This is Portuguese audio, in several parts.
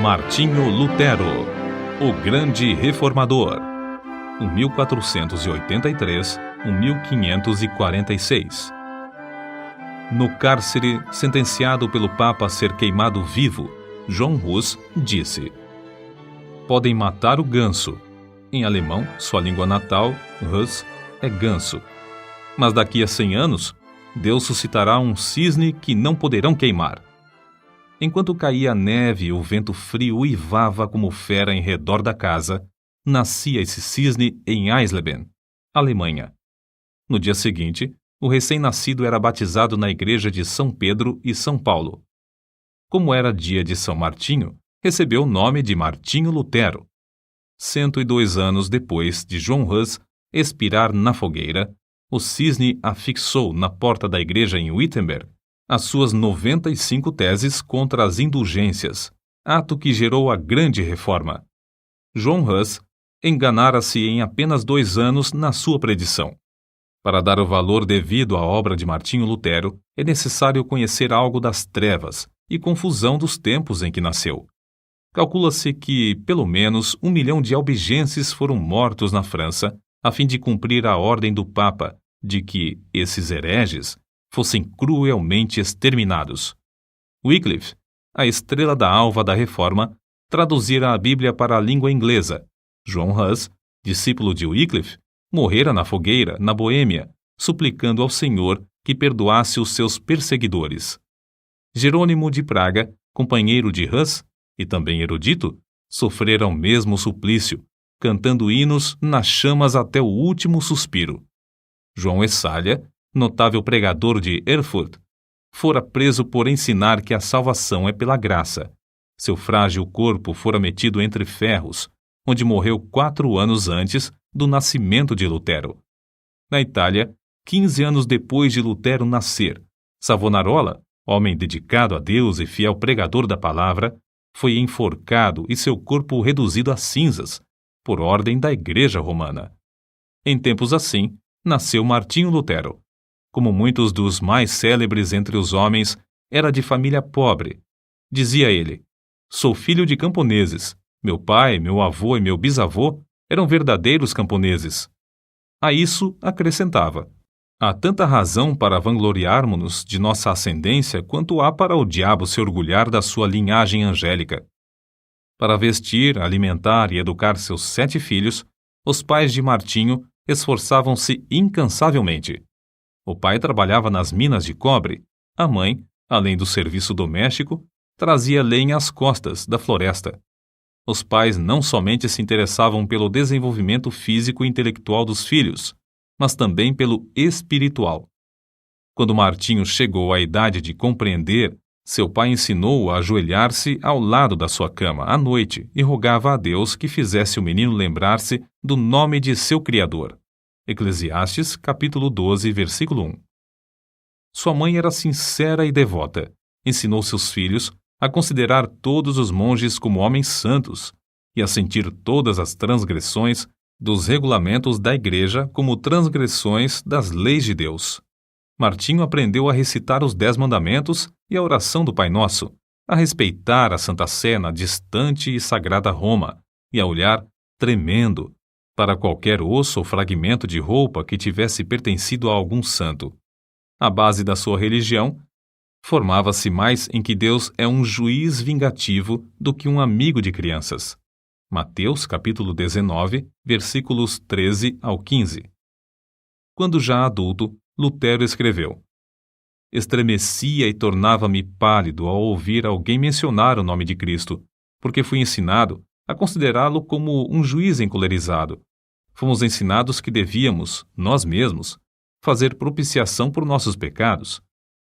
Martinho Lutero, o grande reformador, 1483-1546. No cárcere, sentenciado pelo Papa a ser queimado vivo, João Hus disse: podem matar o ganso. Em alemão, sua língua natal, Hus, é ganso. Mas daqui a 100 anos, Deus suscitará um cisne que não poderão queimar. Enquanto caía a neve e o vento frio uivava como fera em redor da casa, nascia esse cisne em Eisleben, Alemanha. No dia seguinte, o recém-nascido era batizado na igreja de São Pedro e São Paulo. Como era dia de São Martinho, recebeu o nome de Martinho Lutero. 102 anos depois de João Hus expirar na fogueira, o cisne afixou na porta da igreja em Wittenberg as suas 95 teses contra as indulgências, ato que gerou a grande reforma. João Hus enganara-se em apenas 2 anos na sua predição. Para dar o valor devido à obra de Martinho Lutero, é necessário conhecer algo das trevas e confusão dos tempos em que nasceu. Calcula-se que, pelo menos, 1 milhão de albigenses foram mortos na França, a fim de cumprir a ordem do Papa de que esses hereges fossem cruelmente exterminados. Wycliffe, a estrela da alva da Reforma, traduzira a Bíblia para a língua inglesa. João Hus, discípulo de Wycliffe, morrera na fogueira, na Boêmia, suplicando ao Senhor que perdoasse os seus perseguidores. Jerônimo de Praga, companheiro de Hus, e também erudito, sofrera o mesmo suplício, cantando hinos nas chamas até o último suspiro. João Essália, notável pregador de Erfurt, fora preso por ensinar que a salvação é pela graça. Seu frágil corpo fora metido entre ferros, onde morreu 4 anos antes do nascimento de Lutero. Na Itália, 15 anos depois de Lutero nascer, Savonarola, homem dedicado a Deus e fiel pregador da palavra, foi enforcado e seu corpo reduzido a cinzas, por ordem da Igreja Romana. Em tempos assim, nasceu Martinho Lutero. Como muitos dos mais célebres entre os homens, era de família pobre. Dizia ele: sou filho de camponeses. Meu pai, meu avô e meu bisavô eram verdadeiros camponeses. A isso acrescentava: há tanta razão para vangloriarmos-nos de nossa ascendência quanto há para o diabo se orgulhar da sua linhagem angélica. Para vestir, alimentar e educar seus 7 filhos, os pais de Martinho esforçavam-se incansavelmente. O pai trabalhava nas minas de cobre, a mãe, além do serviço doméstico, trazia lenha às costas da floresta. Os pais não somente se interessavam pelo desenvolvimento físico e intelectual dos filhos, mas também pelo espiritual. Quando Martinho chegou à idade de compreender, seu pai ensinou-o a ajoelhar-se ao lado da sua cama à noite e rogava a Deus que fizesse o menino lembrar-se do nome de seu Criador. Eclesiastes, capítulo 12, versículo 1. Sua mãe era sincera e devota. Ensinou seus filhos a considerar todos os monges como homens santos e a sentir todas as transgressões dos regulamentos da Igreja como transgressões das leis de Deus. Martinho aprendeu a recitar os 10 mandamentos e a oração do Pai Nosso, a respeitar a Santa Sé na distante e sagrada Roma e a olhar, tremendo, para qualquer osso ou fragmento de roupa que tivesse pertencido a algum santo. A base da sua religião formava-se mais em que Deus é um juiz vingativo do que um amigo de crianças. Mateus, capítulo 19, versículos 13 ao 15. Quando já adulto, Lutero escreveu: estremecia e tornava-me pálido ao ouvir alguém mencionar o nome de Cristo, porque fui ensinado a considerá-lo como um juiz encolerizado. Fomos ensinados que devíamos, nós mesmos, fazer propiciação por nossos pecados,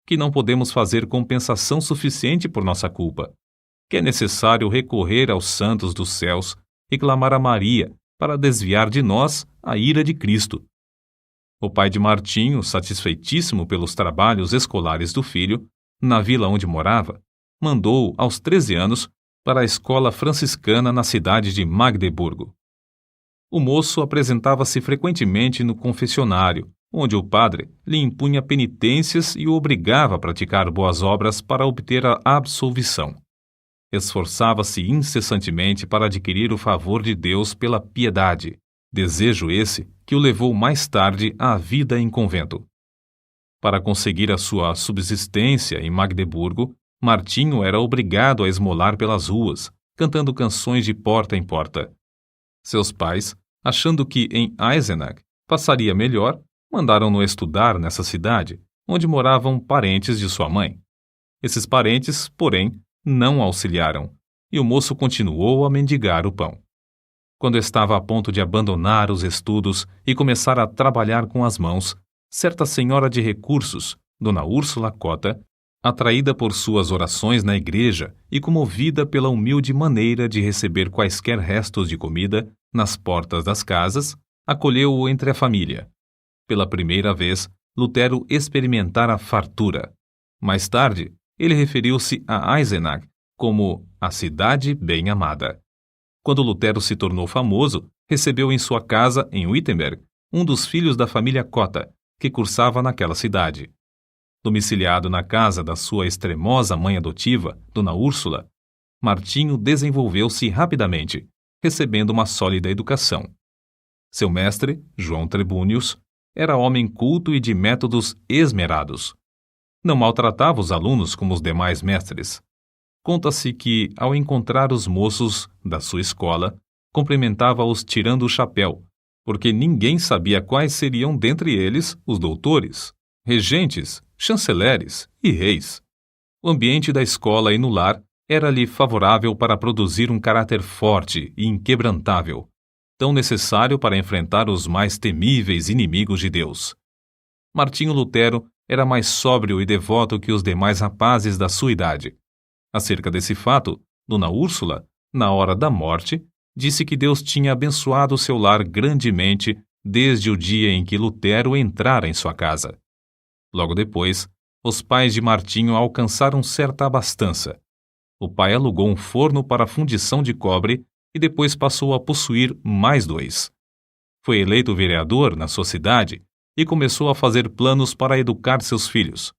que não podemos fazer compensação suficiente por nossa culpa, que é necessário recorrer aos santos dos céus e clamar a Maria para desviar de nós a ira de Cristo. O pai de Martinho, satisfeitíssimo pelos trabalhos escolares do filho, na vila onde morava, mandou-o, aos 13 anos, para a escola franciscana na cidade de Magdeburgo. O moço apresentava-se frequentemente no confessionário, onde o padre lhe impunha penitências e o obrigava a praticar boas obras para obter a absolvição. Esforçava-se incessantemente para adquirir o favor de Deus pela piedade, desejo esse que o levou mais tarde à vida em convento. Para conseguir a sua subsistência em Magdeburgo, Martinho era obrigado a esmolar pelas ruas, cantando canções de porta em porta. Seus pais, achando que em Eisenach passaria melhor, mandaram-no estudar nessa cidade, onde moravam parentes de sua mãe. Esses parentes, porém, não auxiliaram, e o moço continuou a mendigar o pão. Quando estava a ponto de abandonar os estudos e começar a trabalhar com as mãos, certa senhora de recursos, Dona Úrsula Cota, atraída por suas orações na igreja e comovida pela humilde maneira de receber quaisquer restos de comida nas portas das casas, acolheu-o entre a família. Pela primeira vez, Lutero experimentara fartura. Mais tarde, ele referiu-se a Eisenach como a cidade bem amada. Quando Lutero se tornou famoso, recebeu em sua casa, em Wittenberg, um dos filhos da família Cota, que cursava naquela cidade. Domiciliado na casa da sua extremosa mãe adotiva, Dona Úrsula, Martinho desenvolveu-se rapidamente, recebendo uma sólida educação. Seu mestre, João Trebúnius, era homem culto e de métodos esmerados. Não maltratava os alunos como os demais mestres. Conta-se que, ao encontrar os moços da sua escola, cumprimentava-os tirando o chapéu, porque ninguém sabia quais seriam dentre eles os doutores, regentes, chanceleres e reis. O ambiente da escola e no lar era-lhe favorável para produzir um caráter forte e inquebrantável, tão necessário para enfrentar os mais temíveis inimigos de Deus. Martinho Lutero era mais sóbrio e devoto que os demais rapazes da sua idade. Acerca desse fato, Dona Úrsula, na hora da morte, disse que Deus tinha abençoado seu lar grandemente desde o dia em que Lutero entrara em sua casa. Logo depois, os pais de Martinho alcançaram certa abastança. O pai alugou um forno para fundição de cobre e depois passou a possuir mais 2. Foi eleito vereador na sua cidade e começou a fazer planos para educar seus filhos.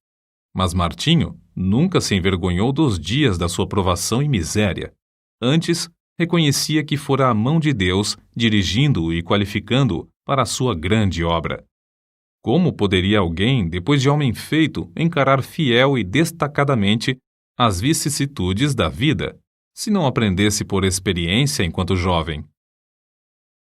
Mas Martinho nunca se envergonhou dos dias da sua provação e miséria. Antes, reconhecia que fora a mão de Deus dirigindo-o e qualificando-o para a sua grande obra. Como poderia alguém, depois de homem feito, encarar fiel e destacadamente as vicissitudes da vida, se não aprendesse por experiência enquanto jovem?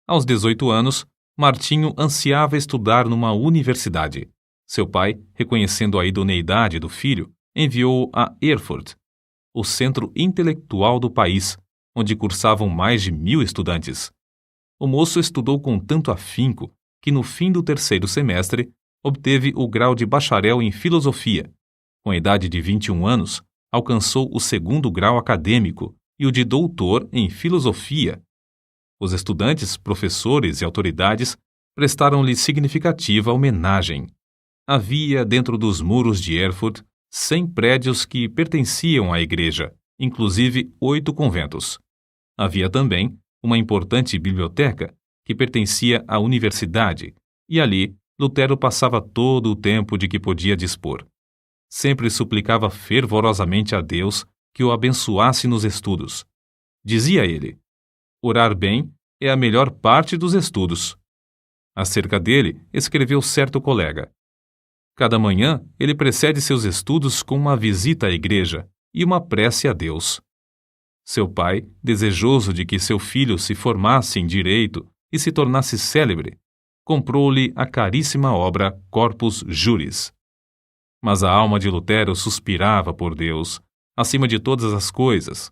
Aos 18 anos, Martinho ansiava estudar numa universidade. Seu pai, reconhecendo a idoneidade do filho, enviou-o a Erfurt, o centro intelectual do país, onde cursavam mais de 1.000 estudantes. O moço estudou com tanto afinco que, no fim do 3º semestre, obteve o grau de bacharel em filosofia. Com a idade de 21 anos, alcançou o 2º grau acadêmico e o de doutor em filosofia. Os estudantes, professores e autoridades prestaram-lhe significativa homenagem. Havia, dentro dos muros de Erfurt, 100 prédios que pertenciam à igreja, inclusive 8 conventos. Havia também uma importante biblioteca que pertencia à universidade, e ali Lutero passava todo o tempo de que podia dispor. Sempre suplicava fervorosamente a Deus que o abençoasse nos estudos. Dizia ele: orar bem é a melhor parte dos estudos. Acerca dele, escreveu certo colega: cada manhã ele precede seus estudos com uma visita à igreja e uma prece a Deus. Seu pai, desejoso de que seu filho se formasse em direito e se tornasse célebre, comprou-lhe a caríssima obra Corpus Juris. Mas a alma de Lutero suspirava por Deus, acima de todas as coisas.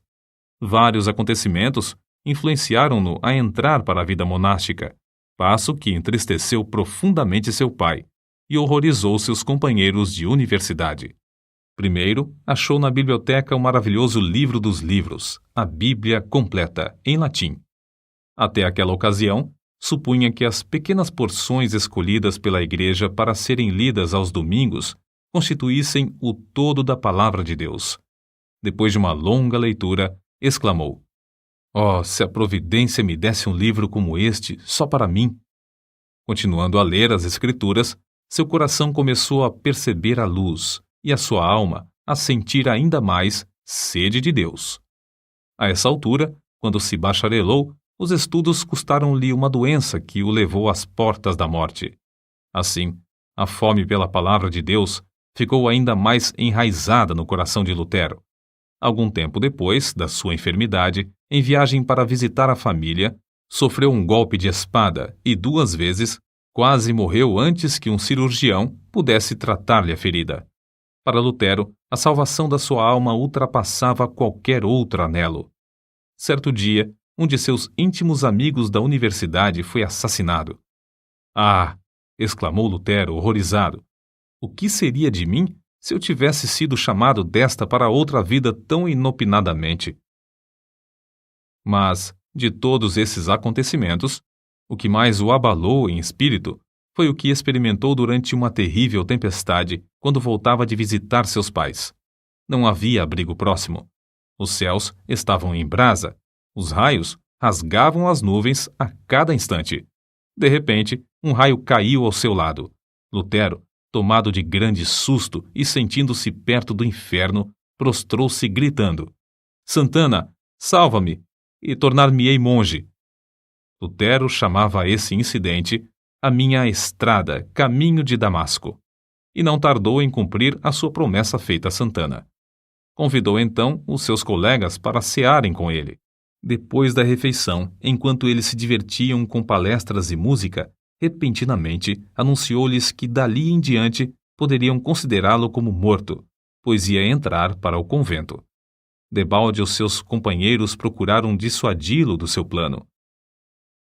Vários acontecimentos influenciaram-no a entrar para a vida monástica, passo que entristeceu profundamente seu pai e horrorizou seus companheiros de universidade. Primeiro, achou na biblioteca o maravilhoso livro dos livros, a Bíblia completa, em latim. Até aquela ocasião, supunha que as pequenas porções escolhidas pela igreja para serem lidas aos domingos constituíssem o todo da palavra de Deus. Depois de uma longa leitura, exclamou: "Oh, se a providência me desse um livro como este, só para mim!" Continuando a ler as Escrituras, seu coração começou a perceber a luz e a sua alma a sentir ainda mais sede de Deus. A essa altura, quando se bacharelou, os estudos custaram-lhe uma doença que o levou às portas da morte. Assim, a fome pela palavra de Deus ficou ainda mais enraizada no coração de Lutero. Algum tempo depois da sua enfermidade, em viagem para visitar a família, sofreu um golpe de espada e 2 vezes quase morreu antes que um cirurgião pudesse tratar-lhe a ferida. Para Lutero, a salvação da sua alma ultrapassava qualquer outro anelo. Certo dia, um de seus íntimos amigos da universidade foi assassinado. Ah! Exclamou Lutero, horrorizado. O que seria de mim se eu tivesse sido chamado desta para outra vida tão inopinadamente? Mas, de todos esses acontecimentos, o que mais o abalou em espírito foi o que experimentou durante uma terrível tempestade quando voltava de visitar seus pais. Não havia abrigo próximo. Os céus estavam em brasa. Os raios rasgavam as nuvens a cada instante. De repente, um raio caiu ao seu lado. Lutero, tomado de grande susto e sentindo-se perto do inferno, prostrou-se gritando: Santana, salva-me e tornar-me-ei monge. Lutero chamava esse incidente a minha estrada, caminho de Damasco, e não tardou em cumprir a sua promessa feita a Santana. Convidou então os seus colegas para cearem com ele. Depois da refeição, enquanto eles se divertiam com palestras e música, repentinamente anunciou-lhes que dali em diante poderiam considerá-lo como morto, pois ia entrar para o convento. Debalde os seus companheiros procuraram dissuadi-lo do seu plano.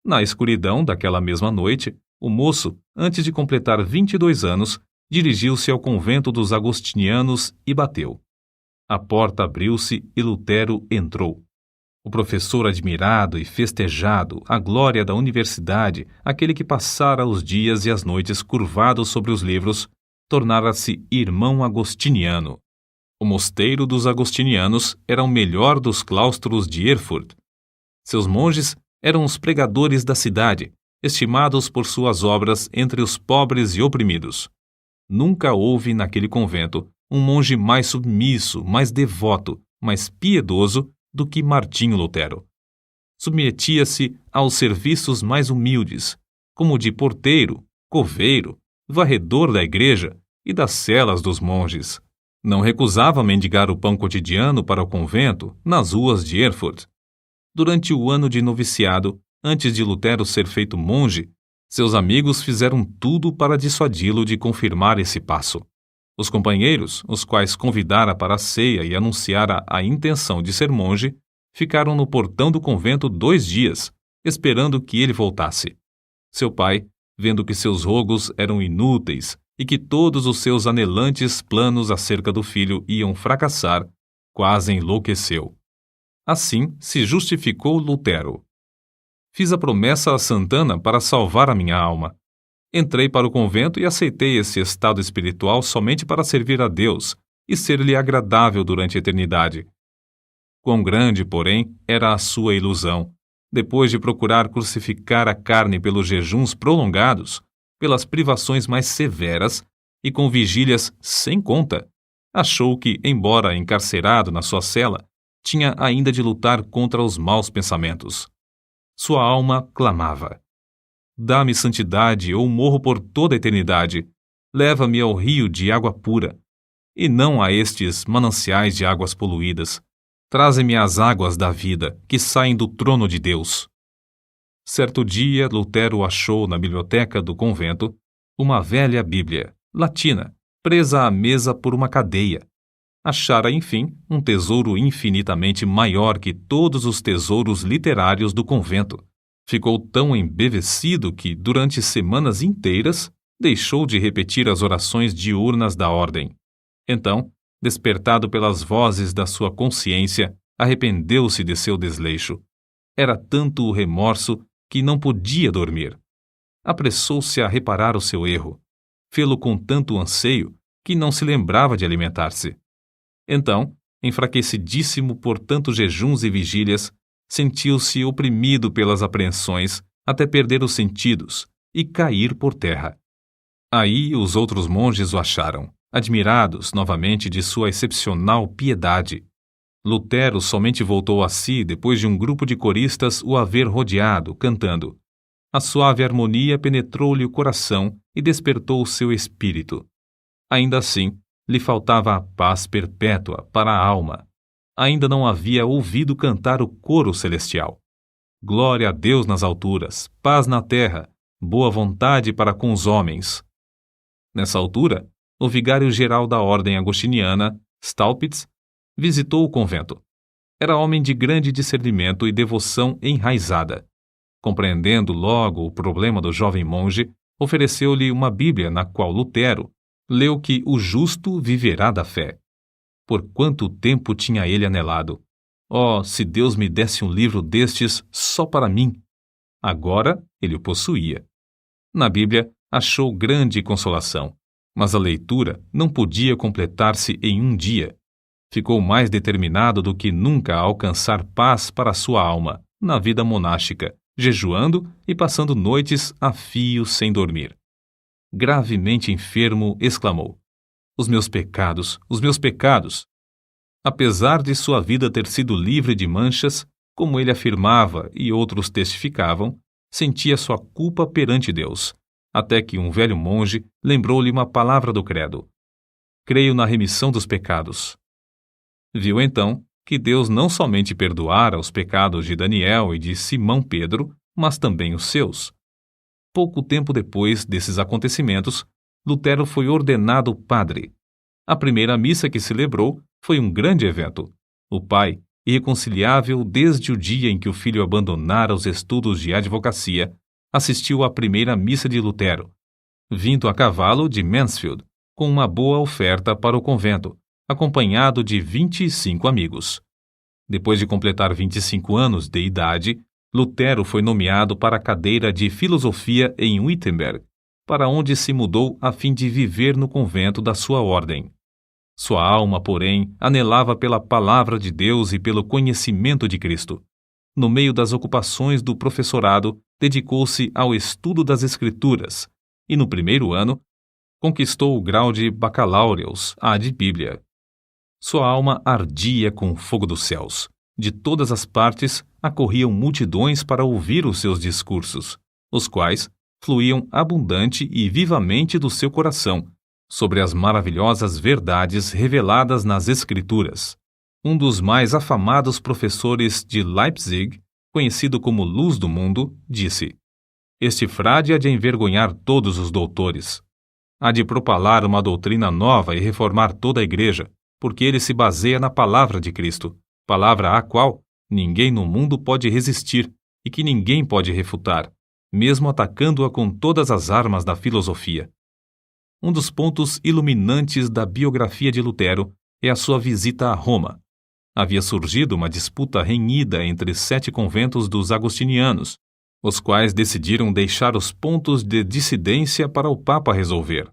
Na escuridão daquela mesma noite, o moço, antes de completar 22 anos, dirigiu-se ao convento dos agostinianos e bateu. A porta abriu-se e Lutero entrou. O professor admirado e festejado, a glória da universidade, aquele que passara os dias e as noites curvado sobre os livros, tornara-se irmão agostiniano. O mosteiro dos agostinianos era o melhor dos claustros de Erfurt. Seus monges eram os pregadores da cidade, estimados por suas obras entre os pobres e oprimidos. Nunca houve naquele convento um monge mais submisso, mais devoto, mais piedoso do que Martinho Lutero. Submetia-se aos serviços mais humildes, como o de porteiro, coveiro, varredor da igreja e das celas dos monges. Não recusava mendigar o pão cotidiano para o convento nas ruas de Erfurt. Durante o ano de noviciado, antes de Lutero ser feito monge, seus amigos fizeram tudo para dissuadi-lo de confirmar esse passo. Os companheiros, os quais convidara para a ceia e anunciara a intenção de ser monge, ficaram no portão do convento 2 dias, esperando que ele voltasse. Seu pai, vendo que seus rogos eram inúteis e que todos os seus anelantes planos acerca do filho iam fracassar, quase enlouqueceu. Assim se justificou Lutero. Fiz a promessa a Santana para salvar a minha alma. Entrei para o convento e aceitei esse estado espiritual somente para servir a Deus e ser-lhe agradável durante a eternidade. Quão grande, porém, era a sua ilusão, depois de procurar crucificar a carne pelos jejuns prolongados, pelas privações mais severas e com vigílias sem conta, achou que, embora encarcerado na sua cela, tinha ainda de lutar contra os maus pensamentos. Sua alma clamava: dá-me santidade ou morro por toda a eternidade. Leva-me ao rio de água pura, e não a estes mananciais de águas poluídas. Traze-me as águas da vida, que saem do trono de Deus. Certo dia, Lutero achou na biblioteca do convento uma velha Bíblia, latina, presa à mesa por uma cadeia. Achara, enfim, um tesouro infinitamente maior que todos os tesouros literários do convento. Ficou tão embevecido que, durante semanas inteiras, deixou de repetir as orações diurnas da ordem. Então, despertado pelas vozes da sua consciência, arrependeu-se de seu desleixo. Era tanto o remorso que não podia dormir. Apressou-se a reparar o seu erro. Fê-lo com tanto anseio que não se lembrava de alimentar-se. Então, enfraquecidíssimo por tantos jejuns e vigílias, sentiu-se oprimido pelas apreensões até perder os sentidos e cair por terra. Aí os outros monges o acharam, admirados novamente de sua excepcional piedade. Lutero somente voltou a si depois de um grupo de coristas o haver rodeado, cantando. A suave harmonia penetrou-lhe o coração e despertou o seu espírito. Ainda assim, lhe faltava a paz perpétua para a alma. Ainda não havia ouvido cantar o coro celestial. Glória a Deus nas alturas, paz na terra, boa vontade para com os homens. Nessa altura, o vigário-geral da ordem agostiniana, Staupitz, visitou o convento. Era homem de grande discernimento e devoção enraizada. Compreendendo logo o problema do jovem monge, ofereceu-lhe uma Bíblia na qual Lutero leu que o justo viverá da fé. Por quanto tempo tinha ele anelado! Oh, se Deus me desse um livro destes só para mim! Agora ele o possuía. Na Bíblia achou grande consolação, mas a leitura não podia completar-se em um dia. Ficou mais determinado do que nunca a alcançar paz para sua alma, na vida monástica, jejuando e passando noites a fio sem dormir. Gravemente enfermo, exclamou: os meus pecados, os meus pecados! Apesar de sua vida ter sido livre de manchas, como ele afirmava e outros testificavam, sentia sua culpa perante Deus, até que um velho monge lembrou-lhe uma palavra do credo: creio na remissão dos pecados. Viu então que Deus não somente perdoara os pecados de Daniel e de Simão Pedro, mas também os seus. Pouco tempo depois desses acontecimentos, Lutero foi ordenado padre. A primeira missa que celebrou foi um grande evento. O pai, irreconciliável desde o dia em que o filho abandonara os estudos de advocacia, assistiu à primeira missa de Lutero, vindo a cavalo de Mansfield, com uma boa oferta para o convento, acompanhado de 25 amigos. Depois de completar 25 anos de idade, Lutero foi nomeado para a cadeira de filosofia em Wittenberg, para onde se mudou a fim de viver no convento da sua ordem. Sua alma, porém, anelava pela palavra de Deus e pelo conhecimento de Cristo. No meio das ocupações do professorado, dedicou-se ao estudo das Escrituras e, no primeiro ano, conquistou o grau de bacalaureus ad Bíblia. Sua alma ardia com o fogo dos céus. De todas as partes acorriam multidões para ouvir os seus discursos, os quais fluíam abundante e vivamente do seu coração, sobre as maravilhosas verdades reveladas nas Escrituras. Um dos mais afamados professores de Leipzig, conhecido como Luz do Mundo, disse: este frade há de envergonhar todos os doutores. Há de propalar uma doutrina nova e reformar toda a igreja, porque ele se baseia na palavra de Cristo, palavra à qual ninguém no mundo pode resistir e que ninguém pode refutar, mesmo atacando-a com todas as armas da filosofia. Um dos pontos iluminantes da biografia de Lutero é a sua visita a Roma. Havia surgido uma disputa renhida entre 7 conventos dos agostinianos, os quais decidiram deixar os pontos de dissidência para o Papa resolver.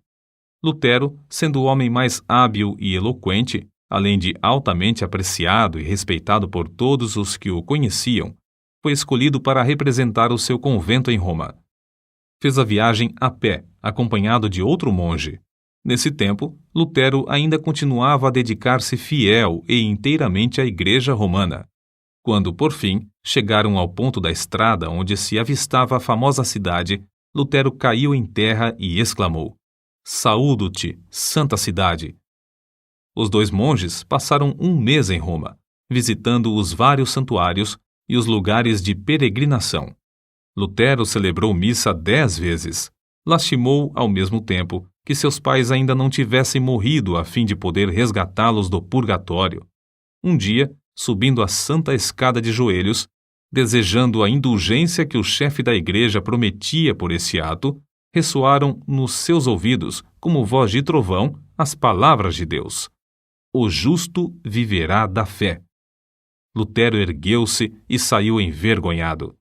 Lutero, sendo o homem mais hábil e eloquente, além de altamente apreciado e respeitado por todos os que o conheciam, foi escolhido para representar o seu convento em Roma. Fez a viagem a pé, acompanhado de outro monge. Nesse tempo, Lutero ainda continuava a dedicar-se fiel e inteiramente à Igreja Romana. Quando, por fim, chegaram ao ponto da estrada onde se avistava a famosa cidade, Lutero caiu em terra e exclamou: saúdo-te, santa cidade! Os 2 monges passaram um mês em Roma, visitando os vários santuários e os lugares de peregrinação. Lutero celebrou missa 10 vezes. Lastimou, ao mesmo tempo, que seus pais ainda não tivessem morrido a fim de poder resgatá-los do purgatório. Um dia, subindo a santa escada de joelhos, desejando a indulgência que o chefe da igreja prometia por esse ato, ressoaram nos seus ouvidos, como voz de trovão, as palavras de Deus: o justo viverá da fé. Lutero ergueu-se e saiu envergonhado.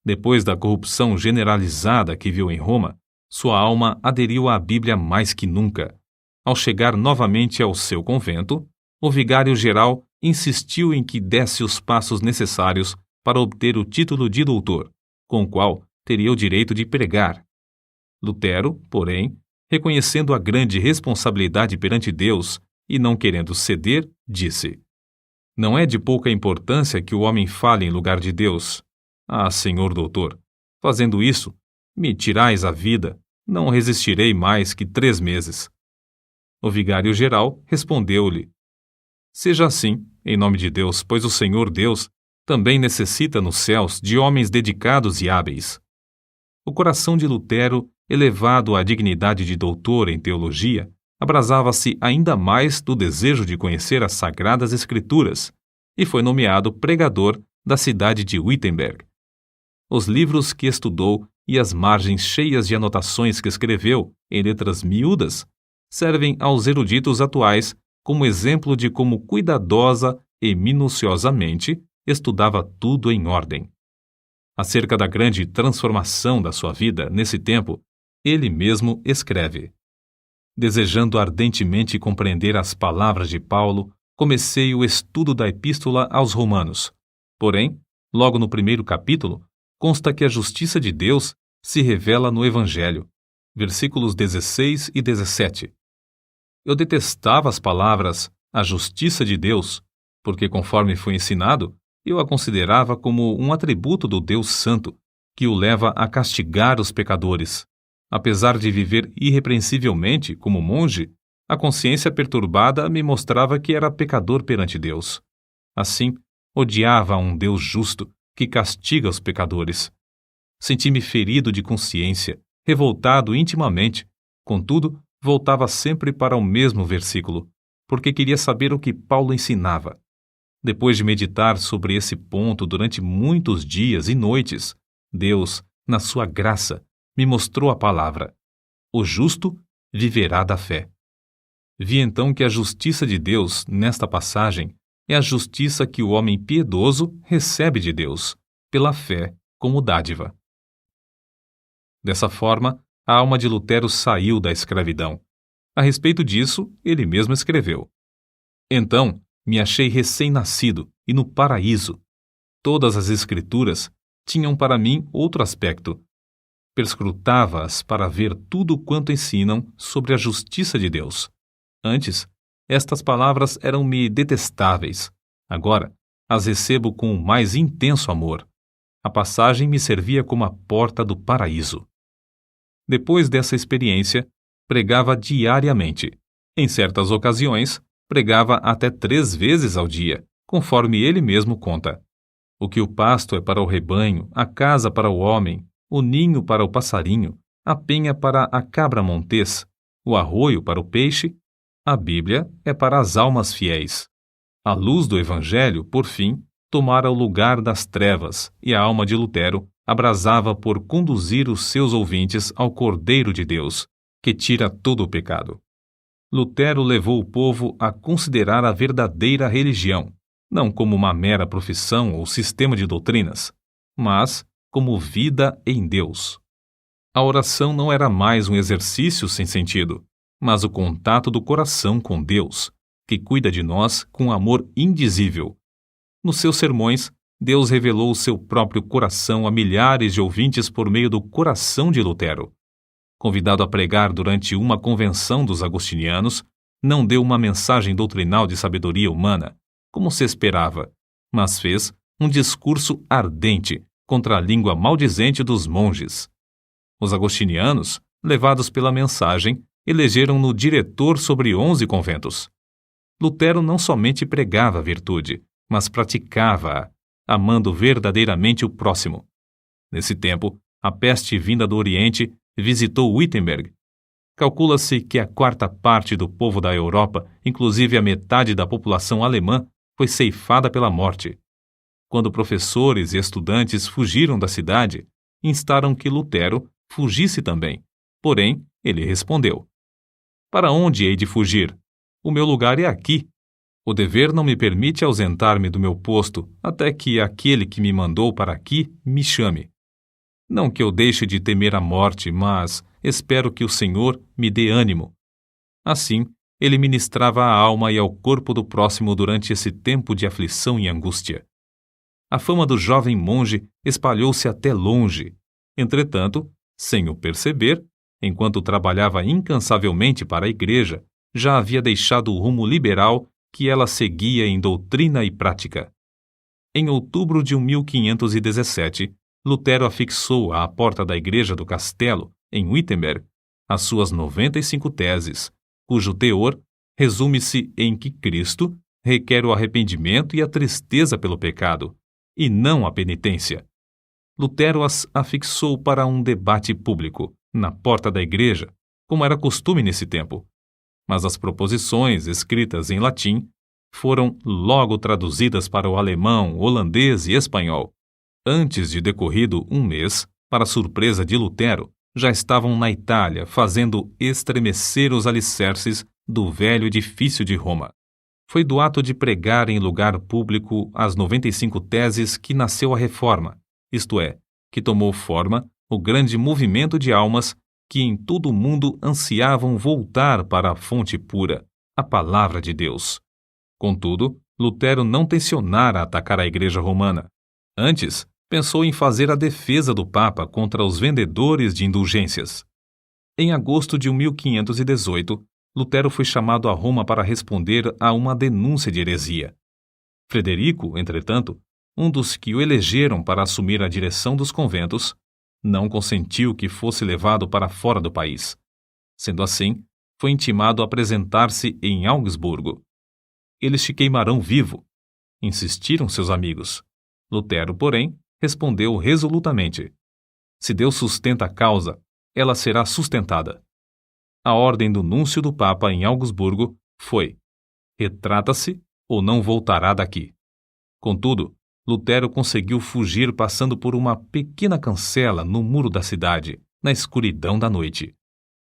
Depois da corrupção generalizada que viu em Roma, sua alma aderiu à Bíblia mais que nunca. Ao chegar novamente ao seu convento, o vigário-geral insistiu em que desse os passos necessários para obter o título de doutor, com o qual teria o direito de pregar. Lutero, porém, reconhecendo a grande responsabilidade perante Deus e não querendo ceder, disse: Não é de pouca importância que o homem fale em lugar de Deus. Ah, senhor doutor, fazendo isso, me tirais a vida, não resistirei mais que 3 meses. O vigário-geral respondeu-lhe: seja assim, em nome de Deus, pois o Senhor Deus também necessita nos céus de homens dedicados e hábeis. O coração de Lutero, elevado à dignidade de doutor em teologia, abrasava-se ainda mais do desejo de conhecer as Sagradas Escrituras e foi nomeado pregador da cidade de Wittenberg. Os livros que estudou e as margens cheias de anotações que escreveu em letras miúdas servem aos eruditos atuais como exemplo de como cuidadosa e minuciosamente estudava tudo em ordem. Acerca da grande transformação da sua vida nesse tempo, ele mesmo escreve: desejando ardentemente compreender as palavras de Paulo, comecei o estudo da Epístola aos Romanos. Porém, logo no primeiro capítulo, consta que a justiça de Deus se revela no Evangelho. Versículos 16 e 17. Eu detestava as palavras a justiça de Deus, porque, conforme foi ensinado, eu a considerava como um atributo do Deus Santo, que o leva a castigar os pecadores. Apesar de viver irrepreensivelmente como monge, a consciência perturbada me mostrava que era pecador perante Deus. Assim, odiava a um Deus justo que castiga os pecadores. Senti-me ferido de consciência, revoltado intimamente. Contudo, voltava sempre para o mesmo versículo, porque queria saber o que Paulo ensinava. Depois de meditar sobre esse ponto durante muitos dias e noites, Deus, na sua graça, me mostrou a palavra: o justo viverá da fé. Vi então que a justiça de Deus, nesta passagem, é a justiça que o homem piedoso recebe de Deus, pela fé como dádiva. Dessa forma, a alma de Lutero saiu da escravidão. A respeito disso, ele mesmo escreveu: então, me achei recém-nascido e no paraíso. Todas as Escrituras tinham para mim outro aspecto. Perscrutava-as para ver tudo quanto ensinam sobre a justiça de Deus. Antes, estas palavras eram-me detestáveis. Agora, as recebo com o mais intenso amor. A passagem me servia como a porta do paraíso. Depois dessa experiência, pregava diariamente. Em certas ocasiões, pregava até 3 vezes ao dia, conforme ele mesmo conta. O que o pasto é para o rebanho, a casa para o homem, o ninho para o passarinho, a penha para a cabra montês, o arroio para o peixe, a Bíblia é para as almas fiéis. A luz do Evangelho, por fim, tomara o lugar das trevas, e a alma de Lutero abrasava por conduzir os seus ouvintes ao Cordeiro de Deus, que tira todo o pecado. Lutero levou o povo a considerar a verdadeira religião, não como uma mera profissão ou sistema de doutrinas, mas como vida em Deus. A oração não era mais um exercício sem sentido, mas o contato do coração com Deus, que cuida de nós com amor indizível. Nos seus sermões, Deus revelou o seu próprio coração a milhares de ouvintes por meio do coração de Lutero. Convidado a pregar durante uma convenção dos agostinianos, não deu uma mensagem doutrinal de sabedoria humana, como se esperava, mas fez um discurso ardente contra a língua maldizente dos monges. Os agostinianos, levados pela mensagem, elegeram-no diretor sobre 11 conventos. Lutero não somente pregava a virtude, mas praticava-a, amando verdadeiramente o próximo. Nesse tempo, a peste vinda do Oriente visitou Wittenberg. Calcula-se que a 4ª parte do povo da Europa, inclusive a metade da população alemã, foi ceifada pela morte. Quando professores e estudantes fugiram da cidade, instaram que Lutero fugisse também. Porém, ele respondeu: para onde hei de fugir? O meu lugar é aqui. O dever não me permite ausentar-me do meu posto até que aquele que me mandou para aqui me chame. Não que eu deixe de temer a morte, mas espero que o Senhor me dê ânimo. Assim, ele ministrava à alma e ao corpo do próximo durante esse tempo de aflição e angústia. A fama do jovem monge espalhou-se até longe. Entretanto, sem o perceber, enquanto trabalhava incansavelmente para a igreja, já havia deixado o rumo liberal que ela seguia em doutrina e prática. Em outubro de 1517, Lutero afixou à porta da igreja do castelo, em Wittenberg, as suas 95 teses, cujo teor resume-se em que Cristo requer o arrependimento e a tristeza pelo pecado, e não a penitência. Lutero as afixou para um debate público, na porta da igreja, como era costume nesse tempo. Mas as proposições, escritas em latim, foram logo traduzidas para o alemão, holandês e espanhol. Antes de decorrido um mês, para surpresa de Lutero, já estavam na Itália fazendo estremecer os alicerces do velho edifício de Roma. Foi do ato de pregar em lugar público as 95 teses que nasceu a Reforma, isto é, que tomou forma o grande movimento de almas que em todo o mundo ansiavam voltar para a fonte pura, a palavra de Deus. Contudo, Lutero não tencionara atacar a Igreja Romana. Antes, pensou em fazer a defesa do Papa contra os vendedores de indulgências. Em agosto de 1518, Lutero foi chamado a Roma para responder a uma denúncia de heresia. Frederico, entretanto, um dos que o elegeram para assumir a direção dos conventos, não consentiu que fosse levado para fora do país. Sendo assim, foi intimado a apresentar-se em Augsburgo. Eles te queimarão vivo, insistiram seus amigos. Lutero, porém, respondeu resolutamente: se Deus sustenta a causa, ela será sustentada. A ordem do núncio do Papa em Augsburgo foi: retrata-se ou não voltará daqui. Contudo, Lutero conseguiu fugir passando por uma pequena cancela no muro da cidade, na escuridão da noite.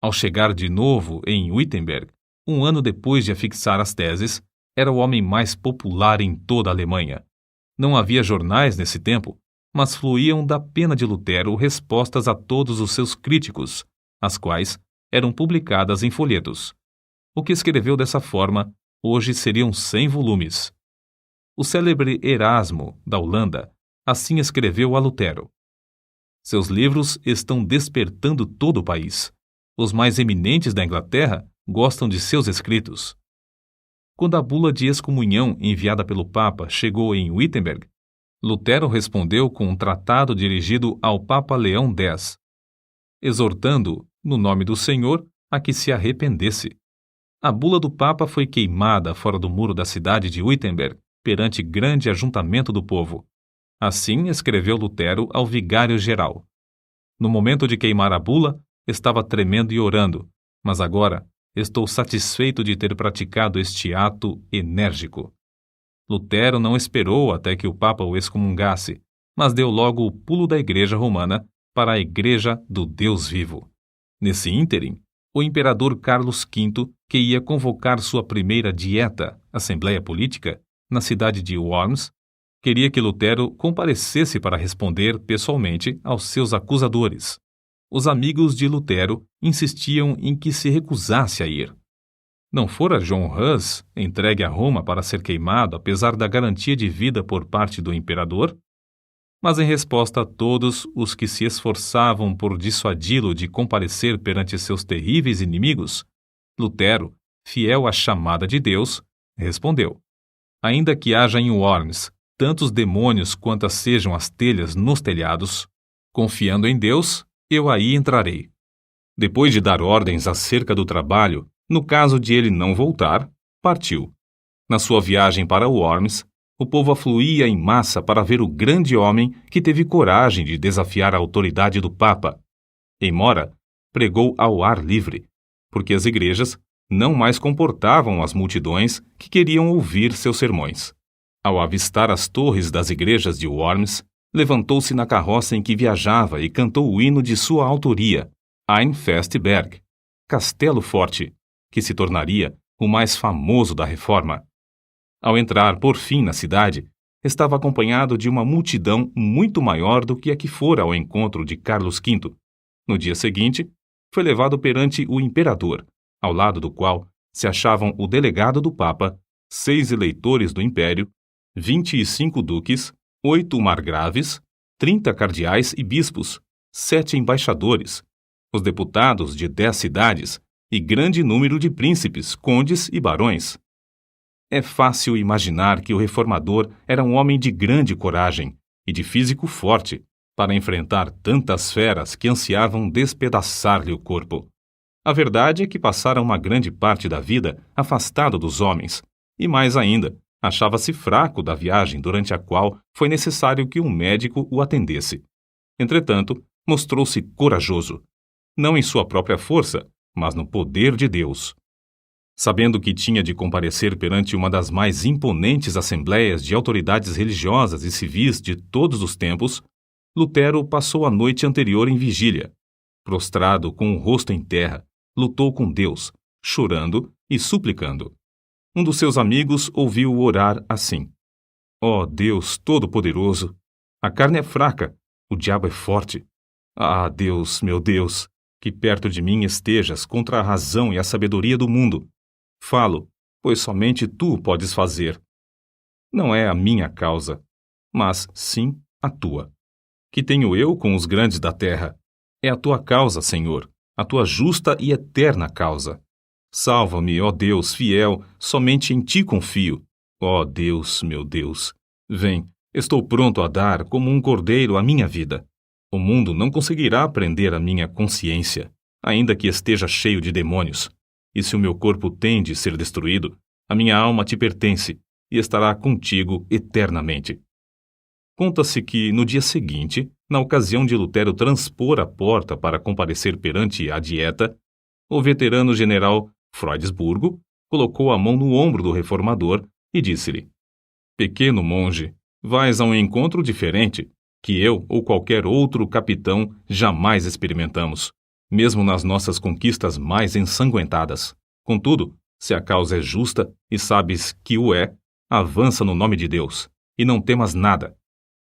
Ao chegar de novo em Wittenberg, um ano depois de afixar as teses, era o homem mais popular em toda a Alemanha. Não havia jornais nesse tempo, mas fluíam da pena de Lutero respostas a todos os seus críticos, as quais eram publicadas em folhetos. O que escreveu dessa forma, hoje seriam 100 volumes. O célebre Erasmo, da Holanda, assim escreveu a Lutero: seus livros estão despertando todo o país. Os mais eminentes da Inglaterra gostam de seus escritos. Quando a bula de excomunhão enviada pelo Papa chegou em Wittenberg, Lutero respondeu com um tratado dirigido ao Papa Leão X, exortando, no nome do Senhor, a que se arrependesse. A bula do Papa foi queimada fora do muro da cidade de Wittenberg, perante grande ajuntamento do povo. Assim escreveu Lutero ao vigário-geral. No momento de queimar a bula, estava tremendo e orando, mas agora estou satisfeito de ter praticado este ato enérgico. Lutero não esperou até que o Papa o excomungasse, mas deu logo o pulo da Igreja Romana para a Igreja do Deus vivo. Nesse ínterim, o imperador Carlos V, que ia convocar sua primeira dieta, Assembleia Política, na cidade de Worms, queria que Lutero comparecesse para responder pessoalmente aos seus acusadores. Os amigos de Lutero insistiam em que se recusasse a ir. Não fora John Hus entregue a Roma para ser queimado apesar da garantia de vida por parte do imperador? Mas em resposta a todos os que se esforçavam por dissuadi-lo de comparecer perante seus terríveis inimigos, Lutero, fiel à chamada de Deus, respondeu: ainda que haja em Worms tantos demônios quantas sejam as telhas nos telhados, confiando em Deus, eu aí entrarei. Depois de dar ordens acerca do trabalho, no caso de ele não voltar, partiu. Na sua viagem para Worms, o povo afluía em massa para ver o grande homem que teve coragem de desafiar a autoridade do Papa. Em Mora, pregou ao ar livre, porque as igrejas não mais comportavam as multidões que queriam ouvir seus sermões. Ao avistar as torres das igrejas de Worms, levantou-se na carroça em que viajava e cantou o hino de sua autoria, Ein feste Berg, Castelo Forte, que se tornaria o mais famoso da Reforma. Ao entrar, por fim, na cidade, estava acompanhado de uma multidão muito maior do que a que fora ao encontro de Carlos V. No dia seguinte, foi levado perante o imperador, ao lado do qual se achavam o delegado do Papa, 6 eleitores do Império, 25 duques, 8 margraves, 30 cardeais e bispos, 7 embaixadores, os deputados de 10 cidades e grande número de príncipes, condes e barões. É fácil imaginar que o reformador era um homem de grande coragem e de físico forte para enfrentar tantas feras que ansiavam despedaçar-lhe o corpo. A verdade é que passara uma grande parte da vida afastado dos homens, e mais ainda, achava-se fraco da viagem durante a qual foi necessário que um médico o atendesse. Entretanto, mostrou-se corajoso, não em sua própria força, mas no poder de Deus. Sabendo que tinha de comparecer perante uma das mais imponentes assembleias de autoridades religiosas e civis de todos os tempos, Lutero passou a noite anterior em vigília. Prostrado com o rosto em terra, lutou com Deus, chorando e suplicando. Um dos seus amigos ouviu-o orar assim: Ó Deus Todo-Poderoso, a carne é fraca, o diabo é forte. Ah, Deus, meu Deus, que perto de mim estejas contra a razão e a sabedoria do mundo. Falo, pois somente tu podes fazer. Não é a minha causa, mas sim a tua. Que tenho eu com os grandes da terra? É a tua causa, Senhor, a tua justa e eterna causa. Salva-me, ó Deus fiel, somente em ti confio. Ó Deus, meu Deus, vem, estou pronto a dar como um cordeiro a minha vida. O mundo não conseguirá prender a minha consciência, ainda que esteja cheio de demônios. E se o meu corpo tem de ser destruído, a minha alma te pertence e estará contigo eternamente. Conta-se que, no dia seguinte, na ocasião de Lutero transpor a porta para comparecer perante a Dieta, o veterano general Freudesburgo colocou a mão no ombro do reformador e disse-lhe: Pequeno monge, vais a um encontro diferente, que eu ou qualquer outro capitão jamais experimentamos, mesmo nas nossas conquistas mais ensanguentadas. Contudo, se a causa é justa e sabes que o é, avança no nome de Deus, e não temas nada.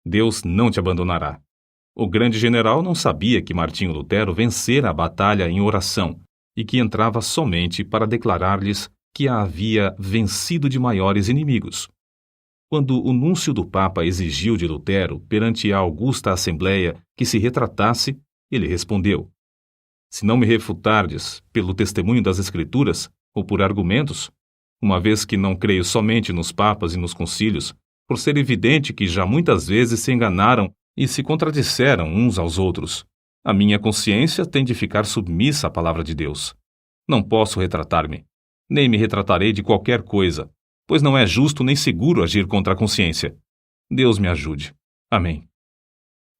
Deus não te abandonará. O grande general não sabia que Martinho Lutero vencera a batalha em oração e que entrava somente para declarar-lhes que a havia vencido de maiores inimigos. Quando o núncio do Papa exigiu de Lutero, perante a augusta Assembleia, que se retratasse, ele respondeu: Se não me refutardes pelo testemunho das Escrituras ou por argumentos, uma vez que não creio somente nos papas e nos concílios, por ser evidente que já muitas vezes se enganaram e se contradisseram uns aos outros, a minha consciência tem de ficar submissa à palavra de Deus. Não posso retratar-me, nem me retratarei de qualquer coisa, pois não é justo nem seguro agir contra a consciência. Deus me ajude. Amém.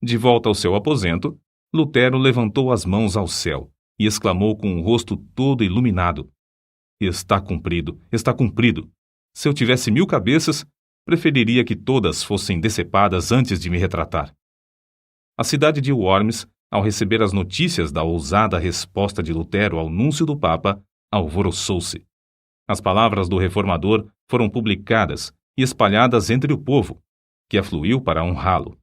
De volta ao seu aposento, Lutero levantou as mãos ao céu e exclamou com o rosto todo iluminado: Está cumprido, está cumprido. Se eu tivesse 1000 cabeças, preferiria que todas fossem decepadas antes de me retratar. A cidade de Worms, ao receber as notícias da ousada resposta de Lutero ao núncio do Papa, alvoroçou-se. As palavras do reformador foram publicadas e espalhadas entre o povo, que afluiu para honrá-lo.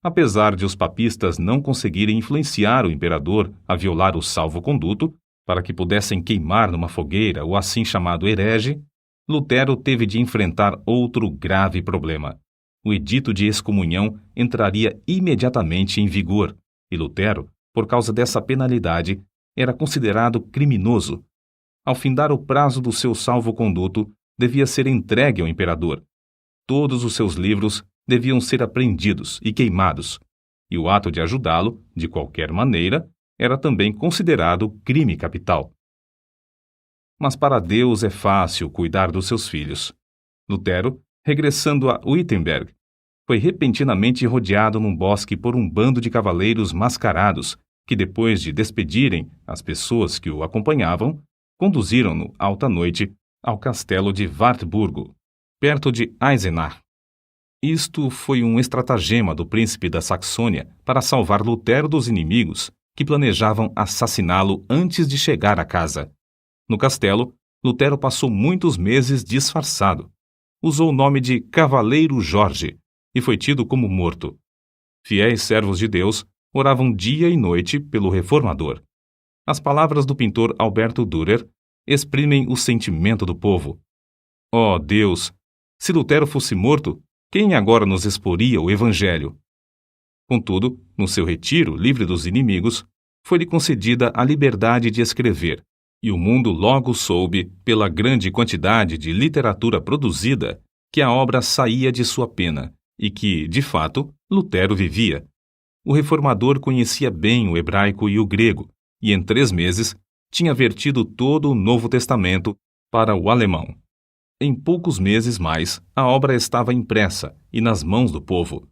Apesar de os papistas não conseguirem influenciar o imperador a violar o salvo-conduto, para que pudessem queimar numa fogueira o assim chamado herege, Lutero teve de enfrentar outro grave problema. O edito de excomunhão entraria imediatamente em vigor, e Lutero, por causa dessa penalidade, era considerado criminoso. Ao findar o prazo do seu salvo-conduto, devia ser entregue ao imperador. Todos os seus livros deviam ser apreendidos e queimados, e o ato de ajudá-lo, de qualquer maneira, era também considerado crime capital. Mas para Deus é fácil cuidar dos seus filhos. Lutero, regressando a Wittenberg, foi repentinamente rodeado num bosque por um bando de cavaleiros mascarados que, depois de despedirem as pessoas que o acompanhavam, conduziram-no alta noite ao castelo de Wartburgo, perto de Eisenach. Isto foi um estratagema do príncipe da Saxônia para salvar Lutero dos inimigos que planejavam assassiná-lo antes de chegar à casa. No castelo, Lutero passou muitos meses disfarçado. Usou o nome de Cavaleiro Jorge e foi tido como morto. Fiéis servos de Deus oravam dia e noite pelo reformador. As palavras do pintor Alberto Dürer exprimem o sentimento do povo. Ó Deus, se Lutero fosse morto, quem agora nos exporia o Evangelho? Contudo, no seu retiro livre dos inimigos, foi-lhe concedida a liberdade de escrever, E o mundo logo soube, pela grande quantidade de literatura produzida, que a obra saía de sua pena e que, de fato, Lutero vivia. O reformador conhecia bem o hebraico e o grego, e em 3 meses tinha vertido todo o Novo Testamento para o alemão. Em poucos meses mais, a obra estava impressa e nas mãos do povo.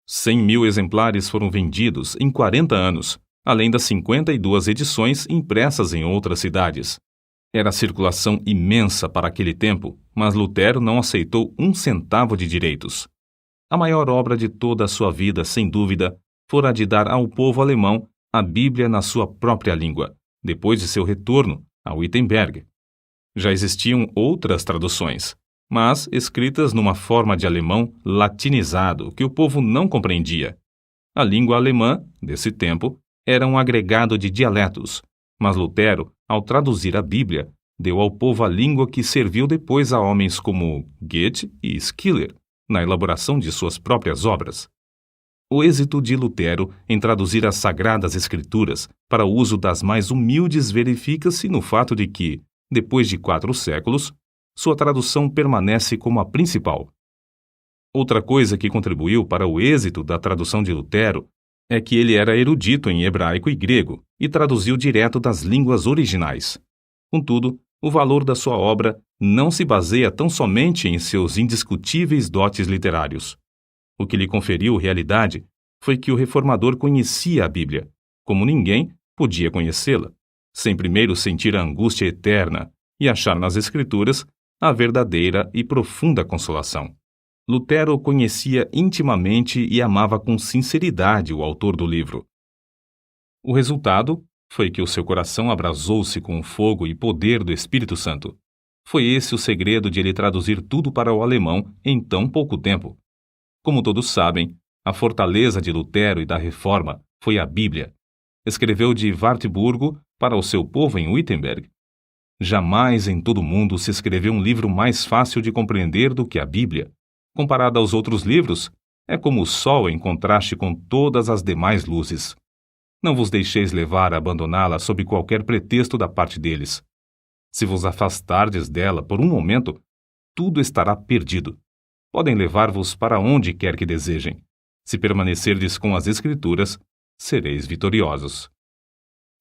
100.000 exemplares foram vendidos em 40 anos, além das 52 edições impressas em outras cidades. Era circulação imensa para aquele tempo, mas Lutero não aceitou 1 centavo de direitos. A maior obra de toda a sua vida, sem dúvida, fora a de dar ao povo alemão a Bíblia na sua própria língua, depois de seu retorno a Wittenberg. Já existiam outras traduções, mas escritas numa forma de alemão latinizado que o povo não compreendia. A língua alemã, desse tempo, era um agregado de dialetos, mas Lutero, ao traduzir a Bíblia, deu ao povo a língua que serviu depois a homens como Goethe e Schiller, na elaboração de suas próprias obras. O êxito de Lutero em traduzir as Sagradas Escrituras para o uso das mais humildes verifica-se no fato de que, depois de 4 séculos, sua tradução permanece como a principal. Outra coisa que contribuiu para o êxito da tradução de Lutero é que ele era erudito em hebraico e grego e traduziu direto das línguas originais. Contudo, o valor da sua obra não se baseia tão somente em seus indiscutíveis dotes literários. O que lhe conferiu realidade foi que o reformador conhecia a Bíblia, como ninguém podia conhecê-la, sem primeiro sentir a angústia eterna e achar nas Escrituras a verdadeira e profunda consolação. Lutero conhecia intimamente e amava com sinceridade o autor do livro. O resultado foi que o seu coração abrasou-se com o fogo e poder do Espírito Santo. Foi esse o segredo de ele traduzir tudo para o alemão em tão pouco tempo. Como todos sabem, a fortaleza de Lutero e da Reforma foi a Bíblia. Escreveu de Wartburgo para o seu povo em Wittenberg. Jamais em todo o mundo se escreveu um livro mais fácil de compreender do que a Bíblia. Comparada aos outros livros, é como o sol em contraste com todas as demais luzes. Não vos deixeis levar a abandoná-la sob qualquer pretexto da parte deles. Se vos afastardes dela por um momento, tudo estará perdido. Podem levar-vos para onde quer que desejem. Se permanecerdes com as Escrituras, sereis vitoriosos.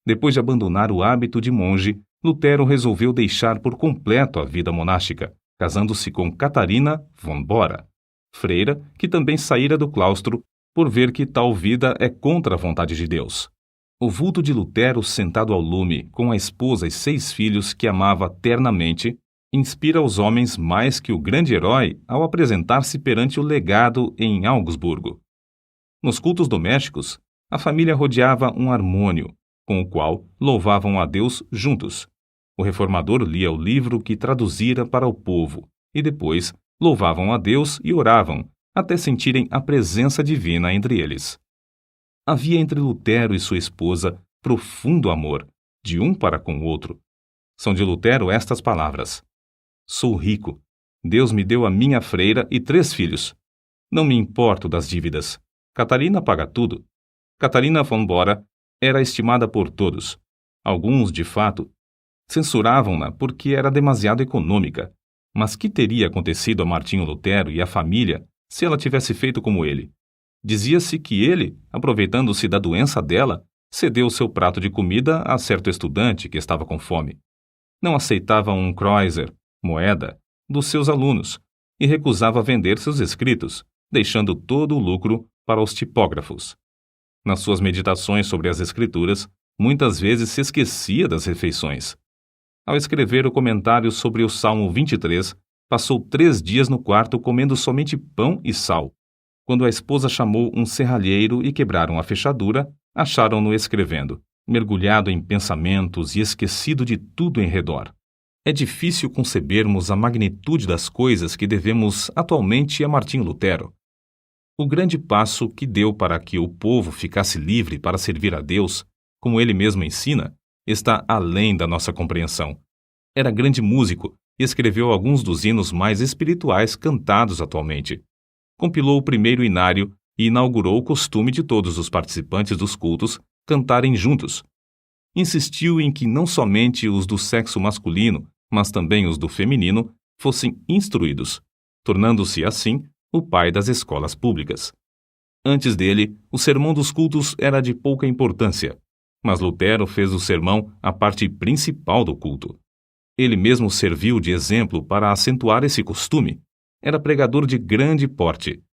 Depois de abandonar o hábito de monge, Lutero resolveu deixar por completo a vida monástica, casando-se com Catarina von Bora, freira que também saíra do claustro por ver que tal vida é contra a vontade de Deus. O vulto de Lutero sentado ao lume, com a esposa e 6 filhos que amava ternamente, inspira os homens mais que o grande herói ao apresentar-se perante o legado em Augsburgo. Nos cultos domésticos, a família rodeava um harmônio, com o qual louvavam a Deus juntos. O reformador lia o livro que traduzira para o povo, e depois louvavam a Deus e oravam, até sentirem a presença divina entre eles. Havia entre Lutero e sua esposa profundo amor, de um para com o outro. São de Lutero estas palavras: Sou rico. Deus me deu a minha freira e 3 filhos. Não me importo das dívidas. Catarina paga tudo. Catarina von Bora era estimada por todos. Alguns, de fato, censuravam-na porque era demasiado econômica. Mas que teria acontecido a Martinho Lutero e à família se ela tivesse feito como ele? Dizia-se que ele, aproveitando-se da doença dela, cedeu seu prato de comida a certo estudante que estava com fome. Não aceitava um kreuzer, moeda, dos seus alunos, e recusava vender seus escritos, deixando todo o lucro para os tipógrafos. Nas suas meditações sobre as Escrituras, muitas vezes se esquecia das refeições. Ao escrever o comentário sobre o Salmo 23, passou 3 dias no quarto comendo somente pão e sal. Quando a esposa chamou um serralheiro e quebraram a fechadura, acharam-no escrevendo, mergulhado em pensamentos e esquecido de tudo em redor. É difícil concebermos a magnitude das coisas que devemos atualmente a Martinho Lutero. O grande passo que deu para que o povo ficasse livre para servir a Deus, como ele mesmo ensina, está além da nossa compreensão. Era grande músico e escreveu alguns dos hinos mais espirituais cantados atualmente. Compilou o primeiro inário e inaugurou o costume de todos os participantes dos cultos cantarem juntos. insistiu em que não somente os do sexo masculino, mas também os do feminino, fossem instruídos, tornando-se, assim, o pai das escolas públicas. Antes dele, o sermão dos cultos era de pouca importância, mas Lutero fez do sermão a parte principal do culto. Ele mesmo serviu de exemplo para acentuar esse costume. Era pregador de grande porte.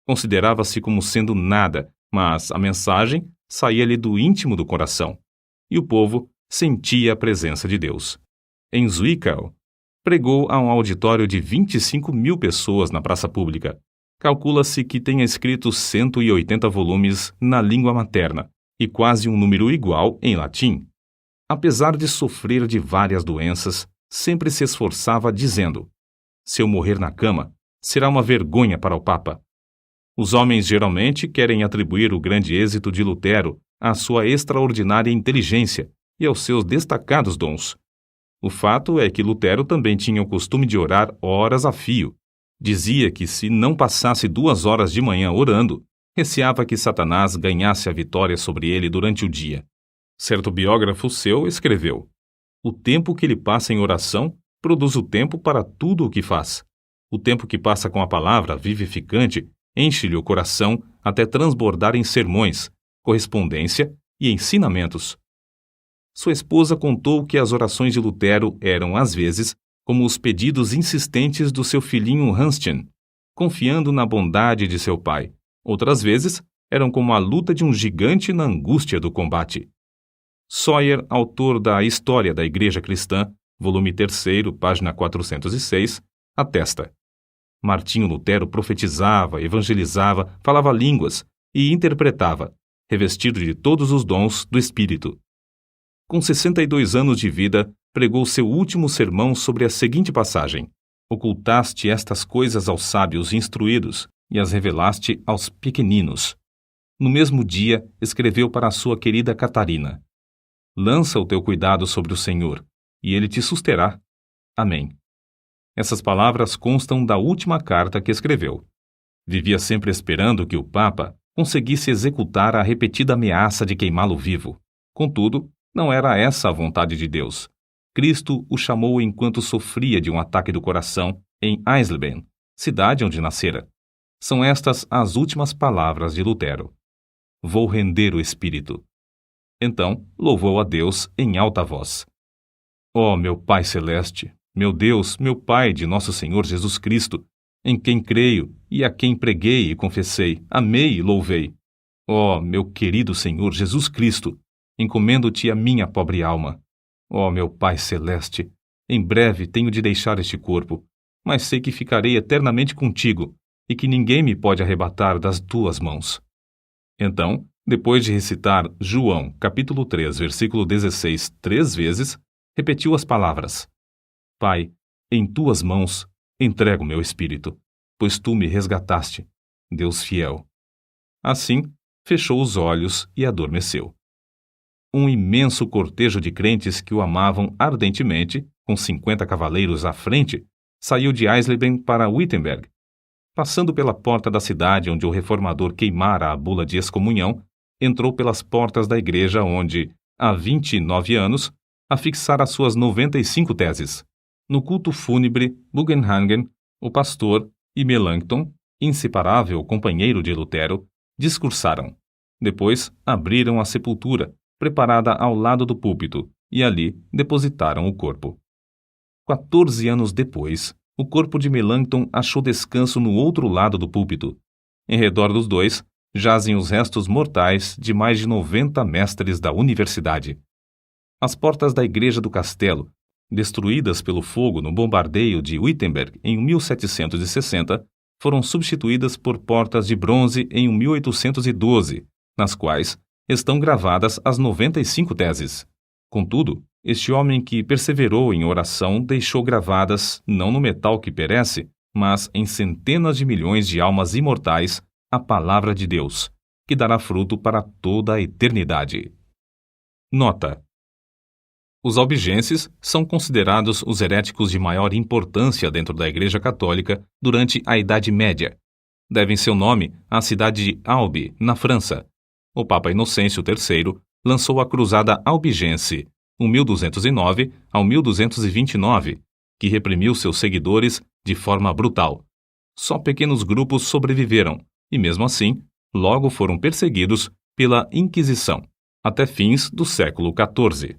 Considerava-se como sendo nada, mas a mensagem saía-lhe do íntimo do coração, e o povo sentia a presença de Deus. Em Zwickau, pregou a um auditório de 25.000 pessoas na praça pública. Calcula-se que tenha escrito 180 volumes na língua materna e quase um número igual em latim. Apesar de sofrer de várias doenças, sempre se esforçava dizendo: se eu morrer na cama, será uma vergonha para o Papa. Os homens geralmente querem atribuir o grande êxito de Lutero à sua extraordinária inteligência e aos seus destacados dons. O fato é que Lutero também tinha o costume de orar horas a fio. Dizia que se não passasse 2 horas de manhã orando, receava que Satanás ganhasse a vitória sobre ele durante o dia. Certo biógrafo seu escreveu: o tempo que ele passa em oração produz o tempo para tudo o que faz. O tempo que passa com a palavra vivificante enche-lhe o coração até transbordar em sermões, correspondência e ensinamentos. Sua esposa contou que as orações de Lutero eram, às vezes, como os pedidos insistentes do seu filhinho Hanschen, confiando na bondade de seu pai. Outras vezes, eram como a luta de um gigante na angústia do combate. Sawyer, autor da História da Igreja Cristã, volume 3, página 406, atesta: Martinho Lutero profetizava, evangelizava, falava línguas e interpretava, revestido de todos os dons do Espírito. Com 62 anos de vida, pregou seu último sermão sobre a seguinte passagem: ocultaste estas coisas aos sábios instruídos e as revelaste aos pequeninos. No mesmo dia, escreveu para a sua querida Catarina: lança o teu cuidado sobre o Senhor, e ele te susterá. Amém. Essas palavras constam da última carta que escreveu. Vivia sempre esperando que o Papa conseguisse executar a repetida ameaça de queimá-lo vivo. Contudo, não era essa a vontade de Deus. Cristo o chamou enquanto sofria de um ataque do coração em Eisleben, cidade onde nascera. São estas as últimas palavras de Lutero: vou render o espírito. Então, louvou a Deus em alta voz: ó meu Pai Celeste, meu Deus, meu Pai de nosso Senhor Jesus Cristo, em quem creio e a quem preguei e confessei, amei e louvei. Ó meu querido Senhor Jesus Cristo, encomendo-te a minha pobre alma. Ó meu Pai Celeste, em breve tenho de deixar este corpo, mas sei que ficarei eternamente contigo e que ninguém me pode arrebatar das tuas mãos. Então, depois de recitar João, capítulo 3, versículo 16, 3 vezes, repetiu as palavras: Pai, em tuas mãos entrego meu espírito, pois tu me resgataste, Deus fiel. Assim, fechou os olhos e adormeceu. Um imenso cortejo de crentes que o amavam ardentemente, com 50 cavaleiros à frente, saiu de Eisleben para Wittenberg. Passando pela porta da cidade onde o reformador queimara a bula de excomunhão, entrou pelas portas da igreja onde, há 29 anos, afixara suas 95 teses. No culto fúnebre, Bugenhagen, o pastor, e Melanchthon, inseparável companheiro de Lutero, discursaram. Depois, abriram a sepultura, preparada ao lado do púlpito, e ali depositaram o corpo. 14 anos depois, o corpo de Melanchthon achou descanso no outro lado do púlpito. Em redor dos dois, jazem os restos mortais de mais de 90 mestres da universidade. As portas da igreja do castelo, destruídas pelo fogo no bombardeio de Wittenberg em 1760, foram substituídas por portas de bronze em 1812, nas quais estão gravadas as 95 teses. Contudo, este homem que perseverou em oração deixou gravadas, não no metal que perece, mas em centenas de milhões de almas imortais, a palavra de Deus, que dará fruto para toda a eternidade. Nota: os albigenses são considerados os heréticos de maior importância dentro da Igreja Católica durante a Idade Média. Devem seu nome à cidade de Albi, na França. O Papa Inocêncio III lançou a Cruzada Albigense, 1209 ao 1229, que reprimiu seus seguidores de forma brutal. Só pequenos grupos sobreviveram e, mesmo assim, logo foram perseguidos pela Inquisição, até fins do século XIV.